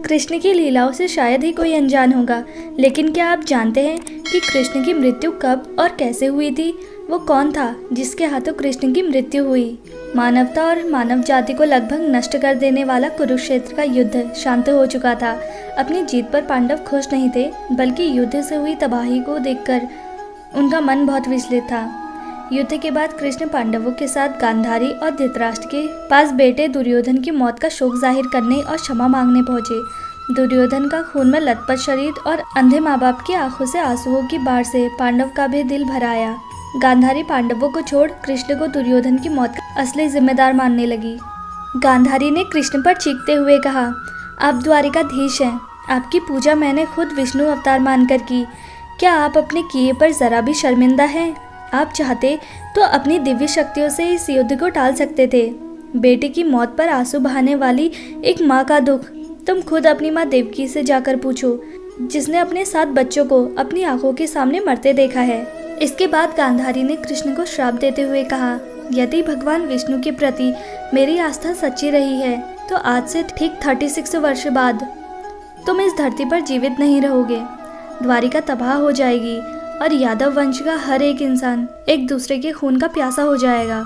कृष्ण की लीलाओं से शायद ही कोई अनजान होगा, लेकिन क्या आप जानते हैं कि कृष्ण की मृत्यु कब और कैसे हुई थी? वो कौन था जिसके हाथों कृष्ण की मृत्यु हुई? मानवता और मानव जाति को लगभग नष्ट कर देने वाला कुरुक्षेत्र का युद्ध शांत हो चुका था। अपनी जीत पर पांडव खुश नहीं थे, बल्कि युद्ध से हुई तबाही को देखकर उनका मन बहुत विचलित था। युद्ध के बाद कृष्ण पांडवों के साथ गांधारी और धृतराष्ट्र के पास बेटे दुर्योधन की मौत का शोक जाहिर करने और क्षमा मांगने पहुंचे। दुर्योधन का खून में लथपथ शरीर और अंधे माँ बाप की आंखों से आंसुओं की बाढ़ से पांडव का भी दिल भर आया। गांधारी पांडवों को छोड़ कृष्ण को दुर्योधन की मौत का असली जिम्मेदार मानने लगी। गांधारी ने कृष्ण पर चीखते हुए कहा, आप द्वारिकाधीश हैं, आपकी पूजा मैंने खुद विष्णु अवतार मानकर की। क्या आप अपने किए पर जरा भी शर्मिंदा हैं? आप चाहते तो अपनी दिव्य शक्तियों से इस युद्ध को टाल सकते थे। बेटे की मौत पर आंसू बहाने वाली एक माँ का दुख तुम खुद अपनी माँ देवकी से जाकर पूछो, जिसने अपने 7 बच्चों को अपनी आंखों के सामने मरते देखा है। इसके बाद गांधारी ने कृष्ण को श्राप देते हुए कहा, यदि भगवान विष्णु के प्रति मेरी आस्था सच्ची रही है तो आज से ठीक 36 वर्ष बाद तुम इस धरती पर जीवित नहीं रहोगे। द्वारिका तबाह हो जाएगी और यादव वंश का हर एक इंसान एक दूसरे के खून का प्यासा हो जाएगा।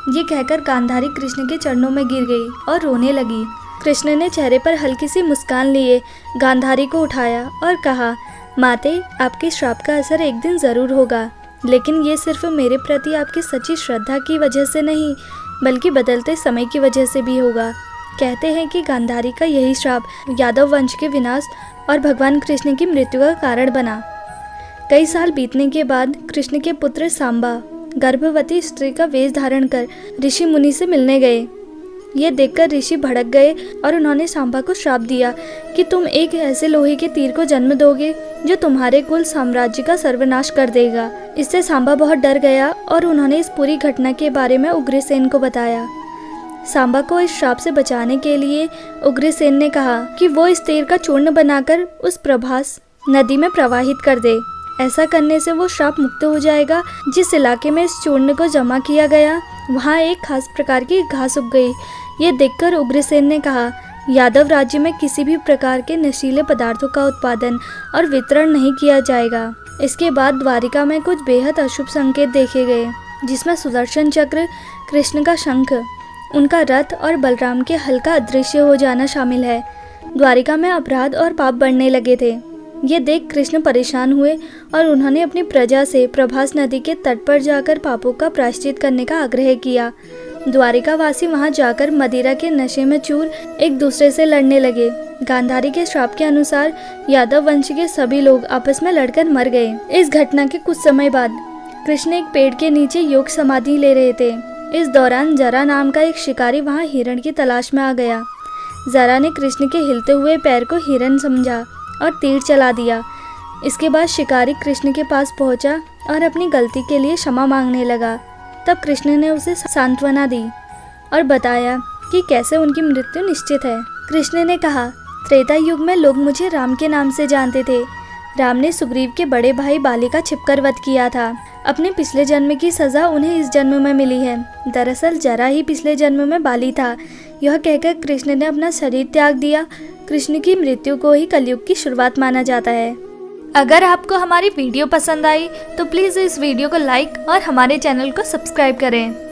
ये कहकर गांधारी कृष्ण के चरणों में गिर गई और रोने लगी। कृष्ण ने चेहरे पर हल्की सी मुस्कान लिए गांधारी को उठाया और कहा, माते, आपके श्राप का असर एक दिन ज़रूर होगा, लेकिन ये सिर्फ मेरे प्रति आपकी सच्ची श्रद्धा की वजह से नहीं, बल्कि बदलते समय की वजह से भी होगा। कहते हैं कि गांधारी का यही श्राप यादव वंश के विनाश और भगवान कृष्ण की मृत्यु का कारण बना। कई साल बीतने के बाद कृष्ण के पुत्र सांबा गर्भवती स्त्री का वेश धारण कर ऋषि मुनि से मिलने गए। ये देखकर ऋषि भड़क गए और उन्होंने सांबा को श्राप दिया कि तुम एक ऐसे लोहे के तीर को जन्म दोगे जो तुम्हारे कुल साम्राज्य का सर्वनाश कर देगा। इससे सांबा बहुत डर गया और उन्होंने इस पूरी घटना के बारे में उग्रसेन को बताया। सांबा को इस श्राप से बचाने के लिए उग्रसेन ने कहा कि वो इस तीर का चूर्ण बनाकर उस प्रभास नदी में प्रवाहित कर दे। ऐसा करने से वो श्राप मुक्त हो जाएगा। जिस इलाके में इस चूर्ण को जमा किया गया वहाँ एक खास प्रकार की घास उग गई। ये देखकर उग्रसेन ने कहा, यादव राज्य में किसी भी प्रकार के नशीले पदार्थों का उत्पादन और वितरण नहीं किया जाएगा। इसके बाद द्वारिका में कुछ बेहद अशुभ संकेत देखे गए, जिसमें सुदर्शन चक्र, कृष्ण का शंख, उनका रथ और बलराम के हल्का अदृश्य हो जाना शामिल है। द्वारिका में अपराध और पाप बढ़ने लगे थे। ये देख कृष्ण परेशान हुए और उन्होंने अपनी प्रजा से प्रभास नदी के तट पर जाकर पापों का प्रायश्चित करने का आग्रह किया। द्वारिकावासी वहां जाकर मदिरा के नशे में चूर एक दूसरे से लड़ने लगे। गांधारी के श्राप के अनुसार यादव वंश के सभी लोग आपस में लड़कर मर गए। इस घटना के कुछ समय बाद कृष्ण एक पेड़ के नीचे योग समाधि ले रहे थे। इस दौरान जरा नाम का एक शिकारी वहाँ हिरण की तलाश में आ गया। जरा ने कृष्ण के हिलते हुए पैर को हिरण समझा और तीर चला दिया। इसके बाद शिकारी कृष्ण के पास पहुंचा और अपनी गलती के लिए क्षमा मांगने लगा। तब कृष्ण ने उसे सांत्वना दी और बताया कि कैसे उनकी मृत्यु निश्चित है। कृष्ण ने कहा, त्रेता युग में लोग मुझे राम के नाम से जानते थे। राम ने सुग्रीव के बड़े भाई बाली का छिपकर वध किया था। अपने पिछले जन्म की सजा उन्हें इस जन्म में मिली है। दरअसल जरा ही पिछले जन्म में बाली था। यह कहकर कृष्ण ने अपना शरीर त्याग दिया। कृष्ण की मृत्यु को ही कलयुग की शुरुआत माना जाता है। अगर आपको हमारी वीडियो पसंद आई तो प्लीज़ इस वीडियो को लाइक और हमारे चैनल को सब्सक्राइब करें।